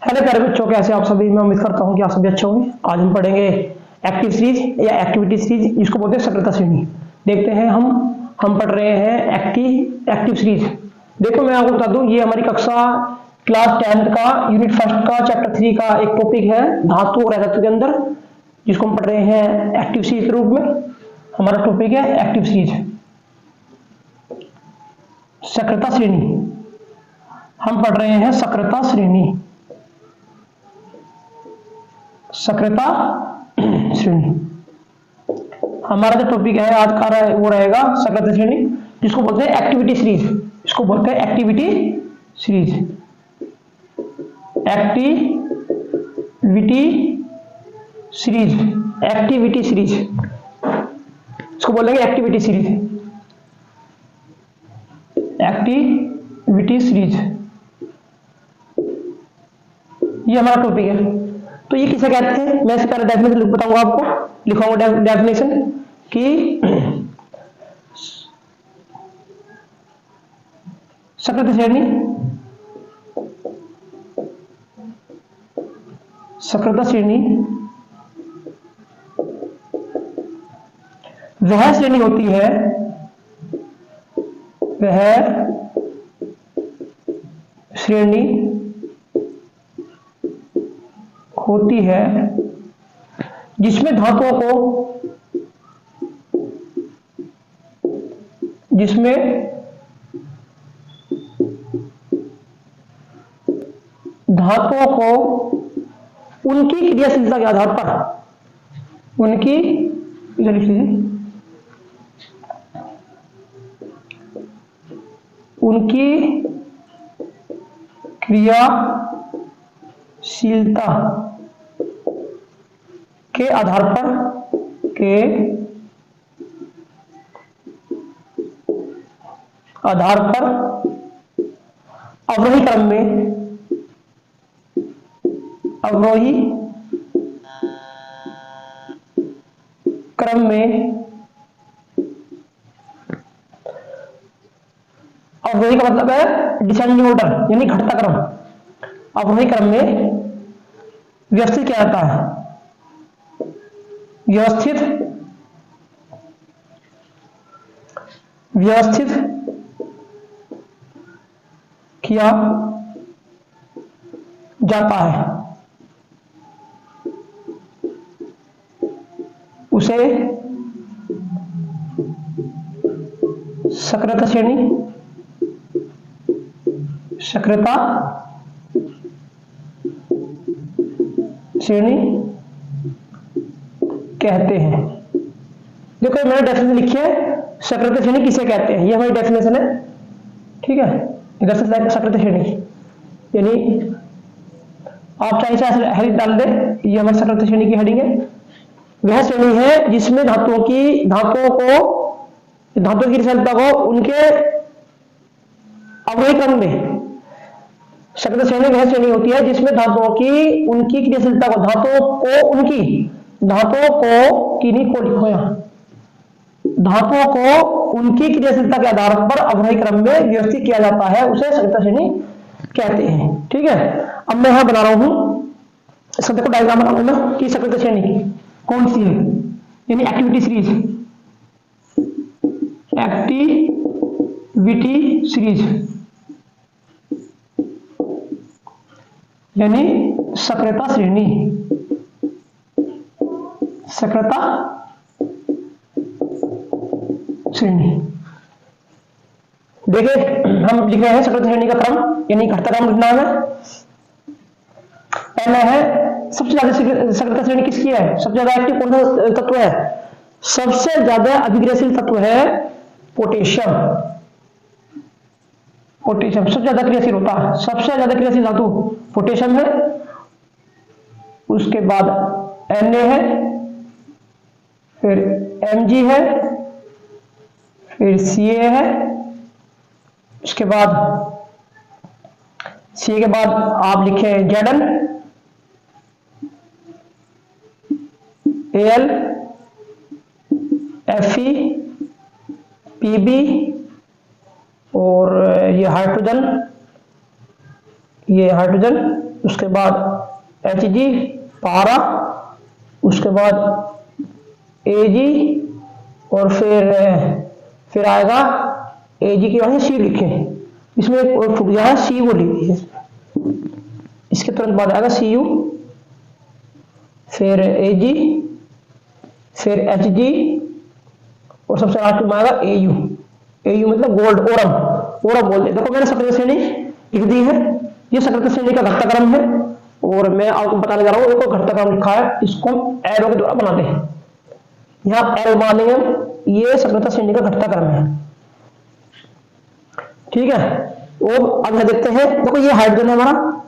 Hello प्यारे बच्चों, कैसे आप सभी। मैं उम्मीद करता हूं कि आप सभी अच्छे होंगे। आज हम पढ़ेंगे एक्टिव सीरीज या एक्टिविटी सीरीज, जिसको बोलते हैं सक्रियता श्रेणी। देखते हैं हम पढ़ रहे हैं एक्टिव सीरीज। देखो मैं आपको बता दूं, ये हमारी कक्षा क्लास 10th का यूनिट फर्स्ट का चैप्टर 3 का एक टॉपिक है, धातु और अधातु के अंदर, जिसको हम पढ़ रहे हैं एक्टिव सीरीज के रूप में। हमारा टॉपिक है एक्टिव सीरीज, सक्रियता श्रेणी। हम पढ़ रहे हैं सक्रियता श्रेणी, सक्रियता श्रेणी। हमारा जो टॉपिक है आज का वो रहेगा सक्रियता श्रेणी, जिसको बोलते हैं एक्टिविटी सीरीज। इसको बोलते हैं activity series, activity series, activity series. इसको बोलेंगे एक्टिविटी सीरीज, एक्टिविटी सीरीज। ये हमारा टॉपिक है। तो ये किसे कहते हैं, मैं इससे पहले डेफिनेशन बताऊंगा आपको, लिखाऊंगा डेफिनेशन कि सक्रियता श्रेणी, सक्रियता श्रेणी वह श्रेणी होती है, वह श्रेणी होती है जिसमें धातुओं को उनकी क्रियाशीलता के आधार पर, उनकी क्रियाशीलता के आधार पर अवरोही क्रम में अवरोही का मतलब है डिसेंडिंग ऑर्डर, यानी घटता क्रम। अवरोही क्रम में व्यवस्थित किया जाता है, व्यवस्थित किया जाता है, उसे सक्रियता श्रेणी, सक्रियता श्रेणी कहते हैं। देखो मैंने डेफिनेशन लिखी है, सक्रियता श्रेणी किसे कहते हैं, ये हमारी डेफिनेशन है, ठीक है। इधर से सक्रियता श्रेणी, यानी आप चाहे से हेडिंग डाल दें, ये हमारी सक्रियता श्रेणी की हेडिंग है। वह श्रेणी है जिसमें धातुओं की क्रियाशीलता को उनके अवरोही क्रम में, सक्रियता श्रेणी वह श्रेणी होती है जिसमें धातुओं की उनकी क्रियाशीलता को, धातुओं को उनकी क्रियाशीलता के आधार पर अवरोही क्रम में व्यवस्थित किया जाता है, उसे सक्रियता श्रेणी कहते हैं, ठीक है। अब मैं यहां बना रहा हूं, इसका देखो डायग्राम बना लूंगा कि सक्रियता श्रेणी कौन सी है, यानी एक्टिविटी सीरीज, एक्टिविटी सीरीज यानी सक्रियता श्रेणी, सक्रियता श्रेणी। देखिए हम लिख रहे हैं सक्रियता श्रेणी का क्रम, यानी घटता क्रम लिखना है। पहला है सबसे ज्यादा सक्रियता श्रेणी किसकी है, सबसे ज्यादा एक्टिव कौन सा तत्व है, सबसे ज्यादा अभिक्रियाशील तत्व है पोटेशियम। पोटेशियम सबसे ज्यादा क्रियाशील होता है, सबसे ज्यादा क्रियाशील धातु पोटेशियम है। उसके बाद Na है, फिर Mg है, फिर Ca है। उसके बाद Ca के बाद आप लिखे Zn, Al, Fe, Pb और ये हाइड्रोजन उसके बाद Hg पारा, उसके बाद Ag, और फिर आएगा Ag की वहां सी लिखे, इसमें एक और छूट गया है, सी को लिख दीजिए। इसके तुरंत बाद आएगा Cu, फिर Ag, फिर Hg, और सबसे लास्ट में आएगा Au। Au मतलब गोल्ड, ओरम बोल दे। देखो मैंने सक्रिय श्रेणी लिख दी है, ये सक्रिय श्रेणी का घटता क्रम है, और मैं आपको बताने जा रहा हूँ एक घटता क्रम लिखा है, इसको हम एरो के द्वारा बनाते हैं। यहाँ एरो बना देंगे हम, ये सक्रिय श्रेणी का घटता क्रम है, ठीक है। और अब यहां देखते हैं, देखो ये हाइड्रोजन है हमारा,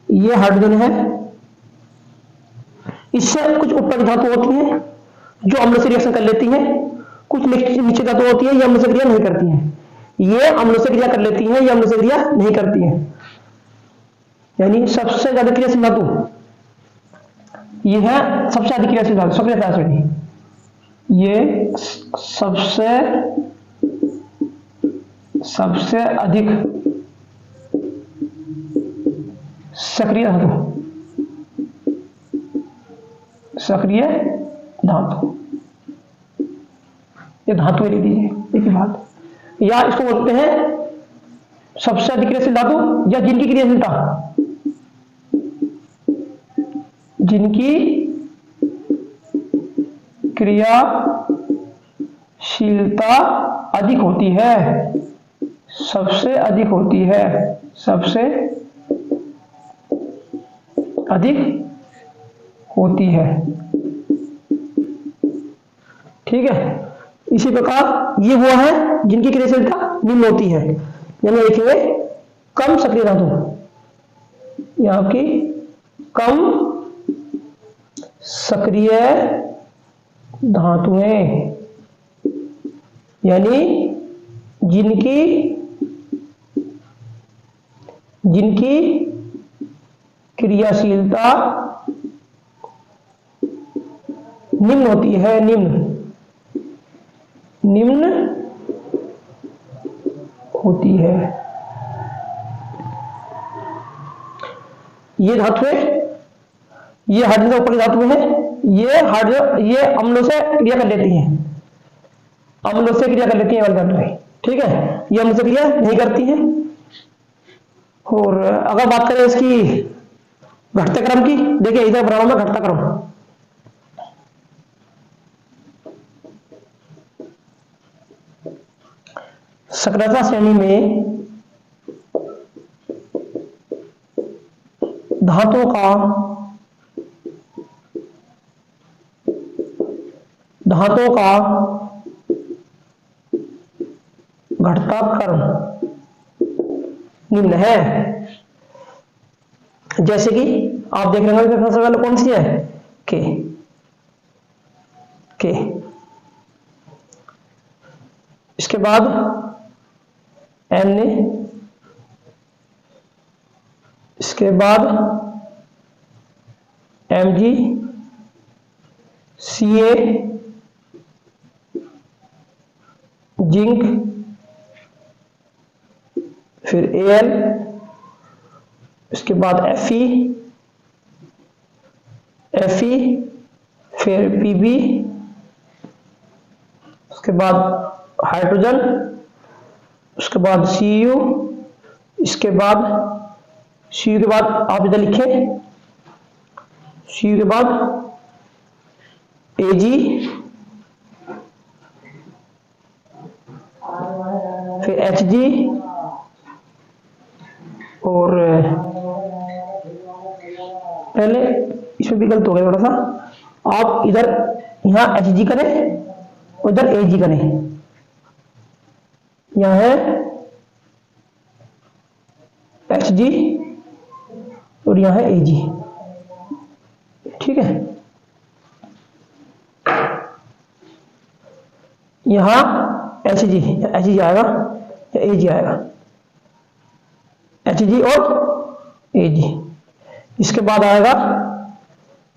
ये हाइड्रोजन है, इससे कुछ उत्पादित धातु होती है जो अम्ल से रिएक्शन कर लेती है, कुछ निश्चित धातु होती है ये अम्ल से क्रिया नहीं करती है। ये अम्ल से क्रिया कर लेती है, ये अम्ल से क्रिया नहीं करती है। यानी सबसे ज्यादा क्रियाशील धातु ये है, सबसे अधिक क्रियाशील धातु सक्रियता श्रेणी, ये सबसे अधिक सक्रिय धातु, ये धातु लिख दीजिए, एक ही बात। या इसको बोलते हैं सबसे अधिक क्रियाशील धातु, या जिनकी क्रियाशीलता अधिक होती है, सबसे अधिक होती है, सबसे अधिक होती है, ठीक है। इसी प्रकार ये वो है जिनकी क्रियाशीलता निम्न होती है, यानी लिखेंगे कम सक्रिय धातु, यहाँ की कम सक्रिय धातुएं, यानी जिनकी क्रियाशीलता निम्न होती है, निम्न होती है। ये धातुएं, ये हाइड्रोजन ऊपर की धातुएं हैं, ये अम्लों से क्रिया कर लेती हैं, धातुएं, ठीक है। ये अम्ल से क्रिया नहीं करती हैं। और अगर बात करें इसकी घटता क्रम की, देखिए इधर बना में घटता क्रम, सक्रियता श्रेणी में धातुओं का घटता क्रम निम्न है। जैसे कि आप देख रहे हैं सबसे पहले कौन सी है, के, इसके बाद Na, इसके बाद Mg, Ca, जिंक, फिर Al, इसके बाद Fe, फिर Pb, उसके बाद हाइड्रोजन, उसके बाद Cu, इसके बाद Cu के बाद आप इधर लिखें, Cu के बाद Ag, फिर Hg, और पहले इसमें भी गलत हो गया थोड़ा सा, आप इधर यहां Hg करें, उधर Ag करें, यहां है Hg और यहां है Ag, ठीक है। यहां Hg आएगा या Ag आएगा, Hg और Ag, इसके बाद आएगा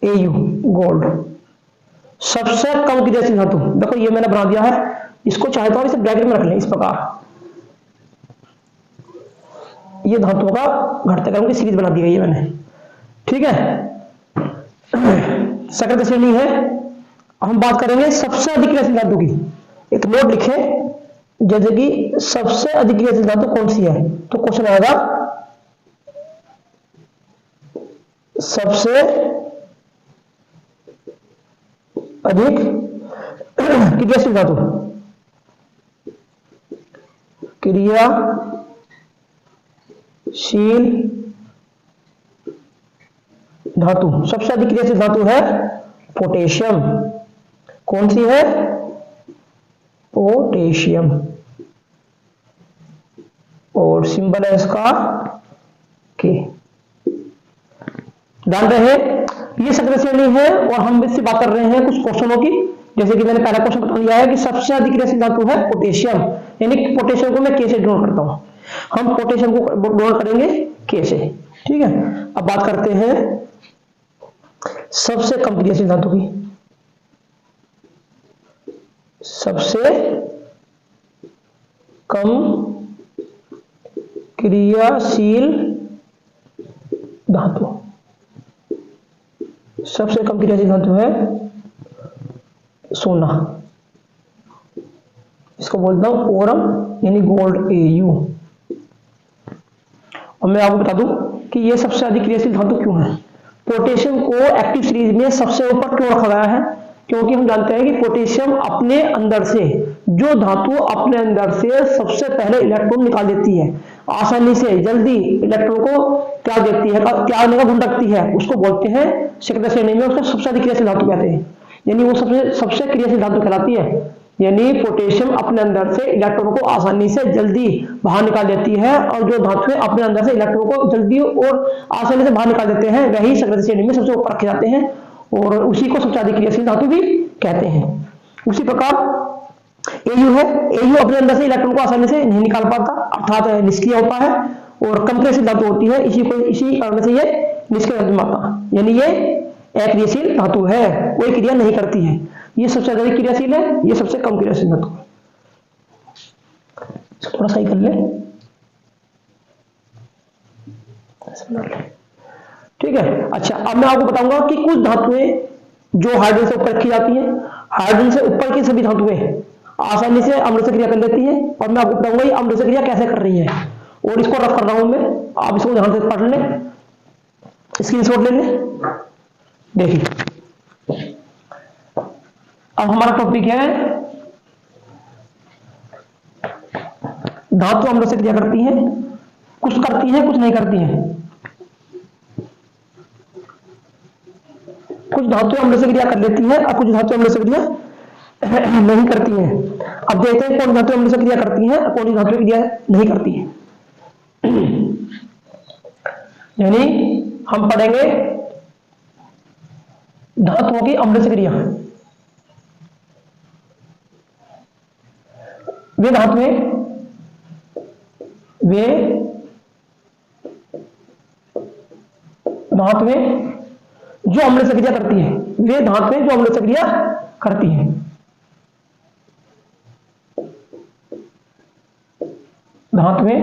Au गोल्ड, सबसे कम क्रियाशील धातु। देखो ये मैंने बना दिया है, इसको चाहे तो आप इसे ब्रैकेट में रख लें इस प्रकार, ये धातुओं का घटता क्रम की सीरीज बना दी गई है मैंने। ठीक है, सकृत श्रेणी है। हम बात करेंगे सबसे अधिक क्रियाशील धातु की। एक नोट लिखे, जैसे कि सबसे अधिक क्रियाशील धातु कौन सी है, तो क्वेश्चन आएगा सबसे अधिक क्रियाशील धातु, क्रियाशील धातु, सबसे अधिक क्रियाशील धातु है पोटेशियम। कौन सी है, पोटेशियम, और सिंबल है इसका के। ध्यान रहे ये सकृत श्रेणी है और हम इससे बात कर रहे हैं कुछ क्वेश्चनों की। जैसे कि मैंने पहला क्वेश्चन बता दिया है कि सबसे अधिक क्रियाशील धातु है पोटेशियम, यानी कि पोटेशियम को मैं के से डिनोट करता हूं, हम पोटेशियम को डिनोट करेंगे के से। ठीक है, अब बात करते हैं सबसे कम क्रियाशील धातु की। सबसे कम क्रियाशील धातु, सबसे कम क्रियाशील धातु है सोना, इसको बोलता हूं ओरम यानी गोल्ड AU। और मैं आपको बता दूं कि ये सबसे अधिक क्रियाशील धातु क्यों है। पोटेशियम को एक्टिव सीरीज में सबसे ऊपर क्यों रखा गया है, क्योंकि हम जानते हैं कि पोटेशियम अपने अंदर से, जो धातु अपने अंदर से सबसे पहले इलेक्ट्रॉन निकाल देती है, आसानी से जल्दी इलेक्ट्रॉन को त्याग देती है, त्यागने का गुण रखती है, उसको बोलते हैं सकृत श्रेणी में, उसको सबसे अधिक क्रियाशील धातु कहते हैं, यानी वो सबसे क्रियाशील धातु कहलाती है। यानी पोटेशियम अपने अंदर से इलेक्ट्रॉन को आसानी से जल्दी बाहर निकाल देती है, और जो धातुएं अपने अंदर से इलेक्ट्रॉन को जल्दी और आसानी से बाहर निकाल देते हैं, वही सकृत श्रेणी में सबसे ऊपर रखे जाते हैं, और उसी को सबसे अधिक क्रियाशील धातु भी कहते हैं। उसी प्रकार AU है, AU अपने अंदर से इलेक्ट्रॉन को आसानी से नहीं निकाल पाता, अर्थात निष्क्रिय होता है, और कम क्रियाशील धातु होती है, इसी कारण से ये निष्क्रिय धातु में आता है, यानी ये अक्रियाशील धातु है, कोई क्रिया नहीं करती है। ये सबसे अधिक क्रियाशील है, ये सबसे कम क्रियाशील धातु है। इसको थोड़ा सही कर ले, ठीक है। अच्छा, अब मैं आपको बताऊंगा कि कुछ धातुएं जो हाइड्रोजन से ऊपर रखी जाती हैं, हाइड्रोजन से ऊपर की सभी धातुएं आसानी से अम्ल से क्रिया कर लेती हैं, और मैं आपको बताऊंगा ये अम्ल से क्रिया कैसे कर रही है, और इसको रफ कर रहा हूं मैं, आप इसको ध्यान से पढ़ लें, स्क्रीनशॉट ले लें। देखिए, अब हमारा टॉपिक है धातु अम्ल से क्रिया करती हैं, कुछ करती हैं कुछ नहीं करती हैं। कुछ धातु अम्ल से क्रिया कर लेती हैं और कुछ धातु अम्ल से क्रिया नहीं करती हैं। अब देखते हैं कौन धातु अम्ल से क्रिया करती हैं और कौन धातु क्रिया नहीं करती हैं। यानी हम पढ़ेंगे धातुओं की अम्ल से क्रिया। वे धातुएं जो अम्ल से क्रिया करती हैं, वे धातुएं जो अम्ल से क्रिया करती हैं। धातुएं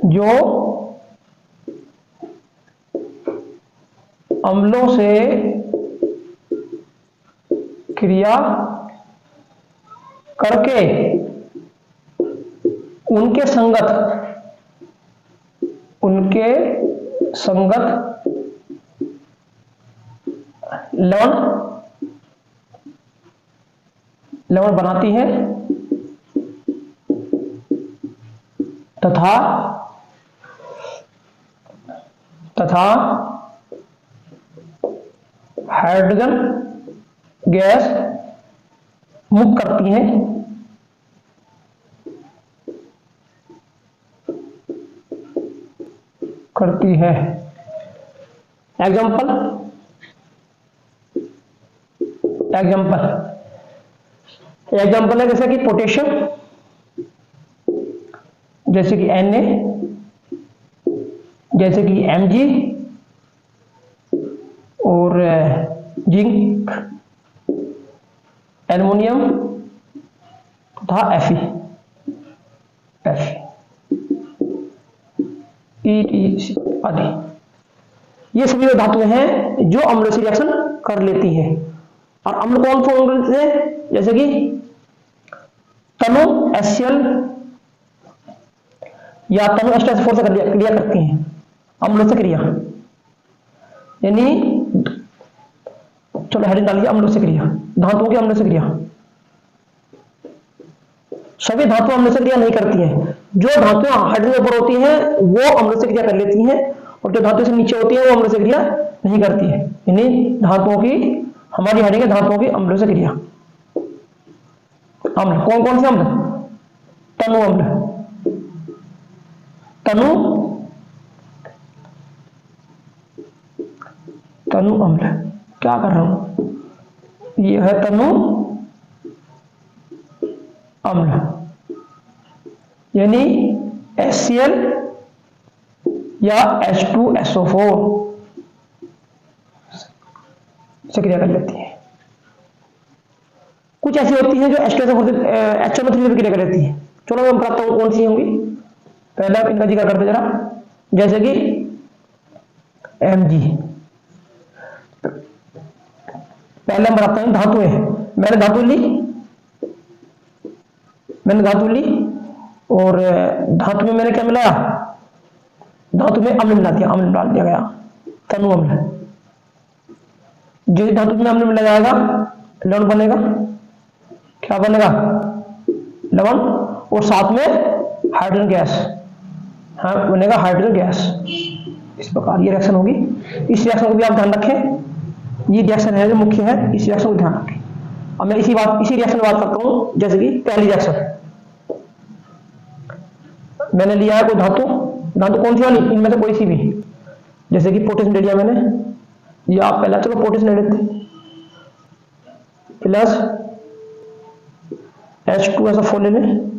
जो अम्लों से क्रिया करके उनके संगत लवण बनाती है तथा हाइड्रोजन गैस मुक्त करती हैं। एग्जाम्पल है जैसे कि पोटेशियम, जैसे कि Na, जैसे कि Mg और जिंक, एल्युमिनियम तथा Fe, ETC। आदि। ये सभी वो धातुएं हैं जो अम्ल से रिएक्शन कर लेती हैं। और अम्ल कौन फॉर्म करते हैं, जैसे कि तनु HCl या तनु H2SO4 से क्रिया करती हैं, अम्लों से क्रिया, यानी चलो हेडिंग डालिए अम्लों से क्रिया, धातुओं की अम्लों से क्रिया। सभी धातुएं अम्लों से क्रिया नहीं करती हैं। जो धातुएं हाइड्रोजन ऊपर होती हैं वो अम्लों से क्रिया कर लेती हैं, और जो धातुएं से नीचे होती हैं वो अम्लों से क्रिया नहीं करती है। यानी धातुओं की, हमारी हेडिंग है धातुओं की अम्लों से क्रिया। अम्ल कौन कौन से अम्ल, तनु अम्ल, तनु अम्ल, क्या कर रहा हूं, ये है तनु अम्ल, यानी HCl या H2SO4 से क्रिया कर लेती है। कुछ ऐसी होती हैं जो H2SO4 से HNO3 से क्रिया कर लेती है। चलो मैं बताता हूं कौन सी होंगी। पहले आप इनका जिक्र करते जरा, जैसे कि Mg। पहले हम बताते हैं धातुएं। मैंने धातु ली और धातु में मैंने क्या मिलाया, धातु में अम्ल मिला दिया, अम्ल डाल दिया गया, तनु अम्ल। जिस धातु में अम्ल मिला जाएगा लवण बनेगा, क्या बनेगा, लवण, और साथ में हाइड्रोजन गैस, हाँ बनेगा हाइड्रोजन गैस। इस प्रकार ये रिएक्शन होगी। इस रिएक्शन को भी आप ध्यान रखें, ये रिएक्शन है जो मुख्य है, इस रिएक्शन को ध्यान रखें। अब मैं इसी रिएक्शन की बात करता हूं। जैसे कि पहली रिएक्शन, मैंने लिया है कोई धातु कौन सी वाली, इनमें से कोई सी भी, जैसे कि पोटेशियम ले लिया मैंने, या पहला चलो पोटेशियम ले लेते, प्लस H2SO4 ले लें,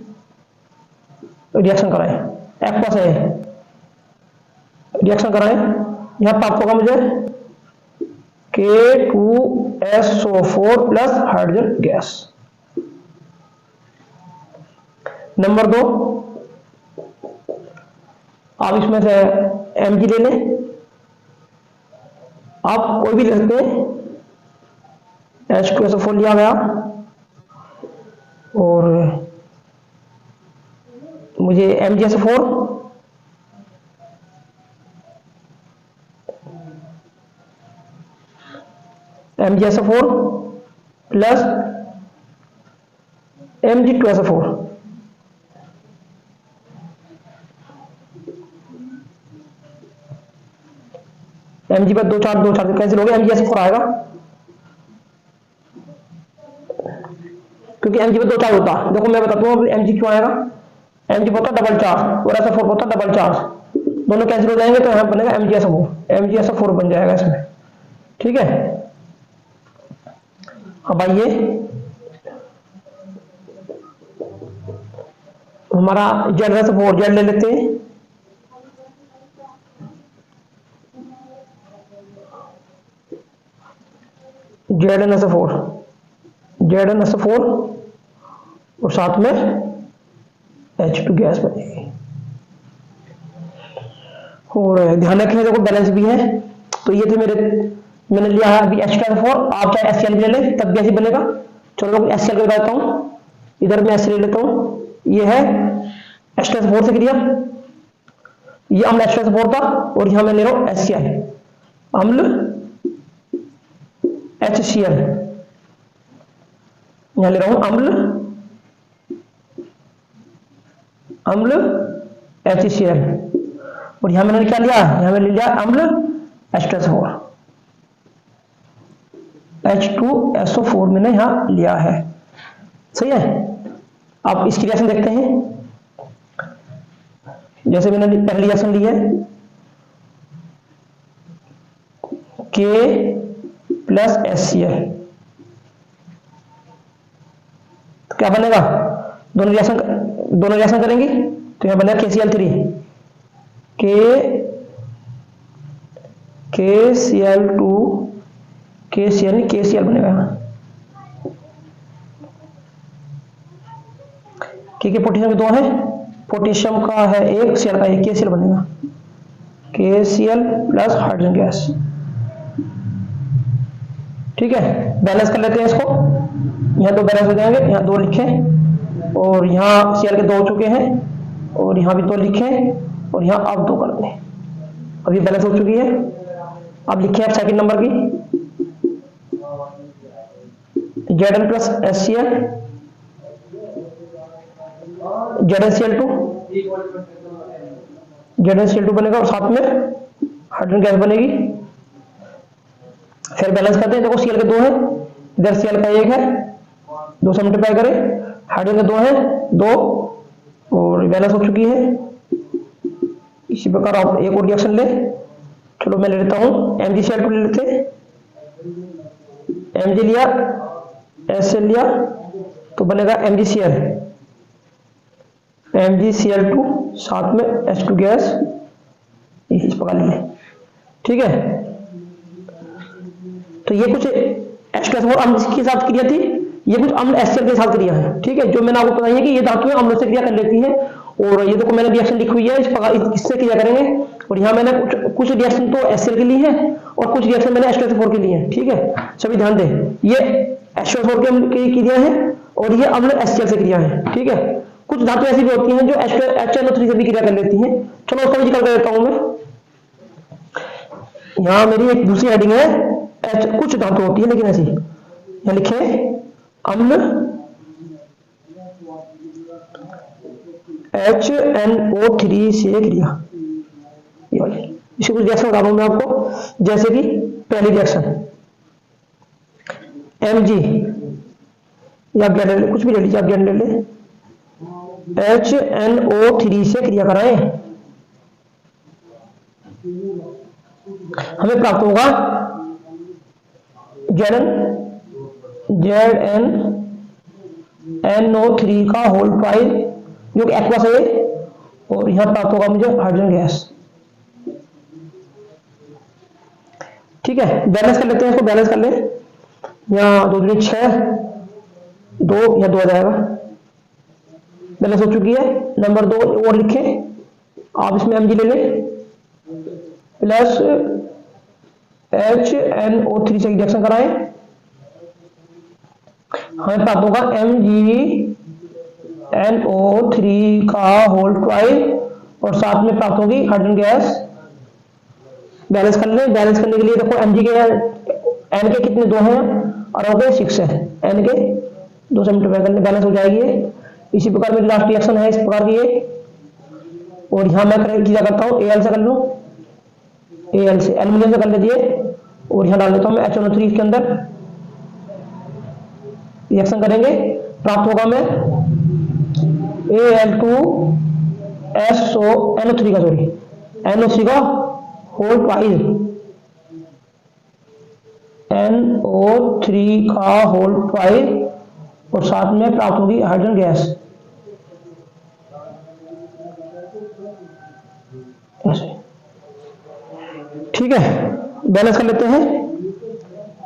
रिएक्शन कराएं, एक्वस है, रिएक्शन कराएं। यहां प्राप्त होगा मुझे K2SO4 plus hydrogen gas. Number 2, आप इसमें से Mg ले लें, आप कोई भी ले सकते हैं। H2SO4 लिया गया और मुझे MgSO4 प्लस Mg2SO4, Mg पर 2 4 कैंसिल हो गया, MgSO4 आएगा, क्योंकि Mg पर 2 4 होता। देखो मैं बताता हूँ Mg क्यों आएगा, Mg होता डबल चार्ज और SO4 होता डबल चार्ज, दोनों कैंसिल हो जाएंगे तो यहाँ बनेगा MgSO4 बन जाएगा इसमें, ठीक है। अब आइए हमारा ZnSO4, Z ले लेते हैं, ZnSO4 और साथ में H2 गैस बनेगी। और ध्यान रखिए देखो बैलेंस भी है, तो ये थे मैंने लिया है अभी H2SO4, आप चाहे HCl भी ले लें तब भी ऐसे बनेगा। चलो मैं HCl को बताता हूँ, इधर मैं HCl ले लेता हूँ, ये है H2SO4 से क्रिया, ये अम्ल H2SO4 था और यहां मैं ले रहा हूं HCl, अम्ल HCl, यहां ले रहा हूं अम्ल HCl, और यहां मैंने क्या लिया, यहां मैंने लिया अम्ल H2SO4, H2SO4 मैंने यहां लिया है, सही है। आप इसकी रिएक्शन देखते हैं, जैसे मैंने पहली रिएक्शन ली है K प्लस HCl, तो क्या बनेगा, दोनों रिएक्शन करेंगे तो यहां बनेगा KCl3, KCl2, KCl बनेगा यहाँ, के पोटेशियम के 2 है, पोटेशियम का है 1, Cl का 1, KCl बनेगा। KCl plus hydrogen gas. ठीक है, बैलेंस कर लेते हैं इसको। यहाँ 2 बैलेंस हो जाएंगे, यहाँ 2 लिखे और यहाँ Cl के 2 हो चुके हैं और यहाँ भी 2 लिखे और यहाँ अब 2 कर दें। अब ये बैलेंस हो चुकी है। अब लिखे आप सेकंड नंबर की Zn plus HCl ZnCl2 ZnCl2 बनेगा और साथ में हाइड्रोजन गैस बनेगी। फिर बैलेंस करते हैं। देखो Cl के 2 है, इधर Cl का 1 है, 2 से मल्टीप्लाई करें, हाइड्रोजन के 2 है 2 और बैलेंस हो चुकी है। इसी प्रकार आप एक और रिएक्शन ले। चलो मैं ले लेता हूं, MgCl2 ले लेते हैं। Mg लिया, HCl लिया तो बनेगा MgCl, MgCl2 साथ में H2 गैस, इस प्रकार ले। ठीक है, तो ये कुछ H2 और अम्ल के साथ क्रिया थी, ये कुछ अम्ल HCl के साथ क्रिया है। ठीक है, जो मैंने आपको बताई है कि ये धातुएं अम्ल से क्रिया कर लेती हैं और ये देखो मैंने रिएक्शन लिखी हुई है, इस प्रकार इससे क्रिया करेंगे। और यहाँ मैंने कुछ रिएक्शन तो HCl के लिए है और कुछ रिएक्शन मैंने H2SO4 के लिए है। ठीक है, सभी ध्यान दें, ये H2SO4 की क्रिया है और ये अम्ल HCl से क्रिया है। ठीक है, कुछ धातु ऐसी भी होती हैं जो HNO3 से भी क्रिया कर लेती हैं। चलो उसका भी जिक्र कर देता हूं मैं। यहाँ मेरी एक दूसरी हेडिंग है, कुछ धातु होती है लेकिन ऐसी, यहाँ लिखे अम्ल HNO3 से क्रिया। इसी कुछ रिएक्शन बता रहा हूं मैं आपको, जैसे कि पहली रिएक्शन Mg या ग्रेड कुछ भी ले लीजिए, आप ग्रेड ले ले, HNO3 से क्रिया कराएं, हमें प्राप्त होगा ZnNO3 का होल ट्वाइस जो कि एक्वस है और यहां प्राप्त होगा मुझे हाइड्रोजन गैस। ठीक है, बैलेंस कर लेते हैं इसको, बैलेंस कर ले। यहाँ 2 दूनी 6, 2 या 2 आ जाएगा, बैलेंस हो चुकी है। नंबर 2 और लिखें आप, इसमें Mg ले लें प्लस HNO3 से रिएक्शन कराएं, हमें प्राप्त होगा MgNO3 का होल ट्वाइस और साथ में प्राप्त होगी हाइड्रोजन गैस। बैलेंस कर लें, बैलेंस करने के लिए देखो Mg के N के कितने 2 हैं और हो गए 6 है, N के 2 से मल्टीप्लाई करने बैलेंस हो जाएगी। इसी प्रकार मेरी लास्ट रिएक्शन है इस प्रकार की ये, और यहां मैं क्या करता हूं, Al से कर लूं, Al से एल्यूमिनियम से कर लीजिए और यहां डाल देता हूं मैं HNO3 के अंदर, रिएक्शन करेंगे, प्राप्त होगा मैं Al2SO3 का सॉरी NO3 का होल ट्वाइस, NO3 का होल ट्वाइस और साथ में प्राप्त होगी हाइड्रोजन गैस। ठीक है, बैलेंस कर लेते हैं।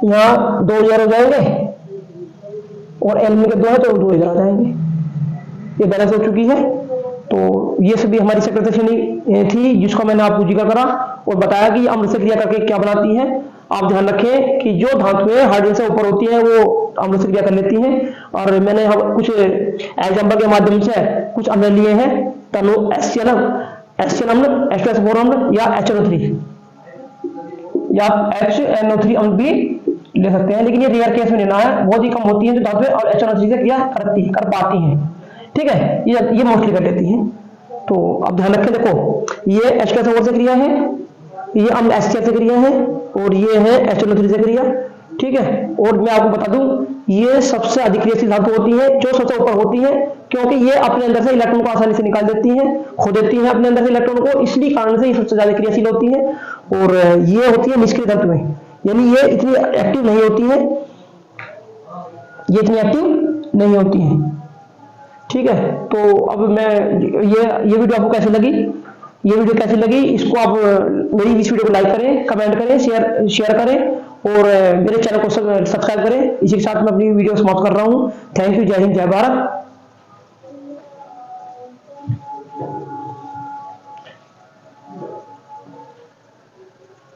यहाँ 2 इधर हो जाएंगे और एल्यूमिनियम के 2 है तो 2 इधर आ जाएंगे, ये बैलेंस हो चुकी है। तो ये सभी हमारी सेक्रेटरी श्रेणी थी जिसको मैंने आपको जिक्र करा और बताया कि अम्ल से क्रिया करके क्या बनाती है। आप ध्यान रखें कि जो धातुएं हाइड्रोजन से ऊपर होती हैं वो अम्ल से क्रिया कर लेती हैं, और मैंने कुछ एग्जाम्पल के माध्यम से कुछ अम्ल लिए हैं, तनु HCl अम्ल, H2SO4 अम्ल या HNO3 या HNO3 अम्ल भी ले सकते हैं, लेकिन ये रेयर केस में लेना है, बहुत ही कम होती है जो धातुएं और HNO3 से क्रिया कर पाती हैं। ठीक है, ये मोस्टली कर लेती हैं। तो अब ध्यान रखें, देखो ये H2SO4 से क्रिया है, ये अम्ल HCl से क्रिया है और ये है HNO3 से क्रिया। ठीक है, और मैं आपको बता दूं ये सबसे अधिक क्रियाशील धातु होती है जो सबसे ऊपर होती है, क्योंकि ये अपने अंदर से इलेक्ट्रॉन को आसानी से निकाल देती हैं, खो देती हैं अपने अंदर से इलेक्ट्रॉन को, इसलिए कारण से ये सबसे ज्यादा क्रियाशील होती है। और ये होती है निष्क्रिय धातुएं, यानी ये इतनी एक्टिव नहीं होती है, ये इतनी एक्टिव नहीं होती है। ठीक है, तो अब मैं ये वीडियो आपको कैसी लगी, ये वीडियो कैसी लगी, इसको आप मेरी इस वीडियो को लाइक करें, कमेंट करें, शेयर करें और मेरे चैनल को सब्सक्राइब करें। इसी के साथ मैं अपनी वीडियो समाप्त कर रहा हूँ। थैंक यू, जय हिंद, जय भारत।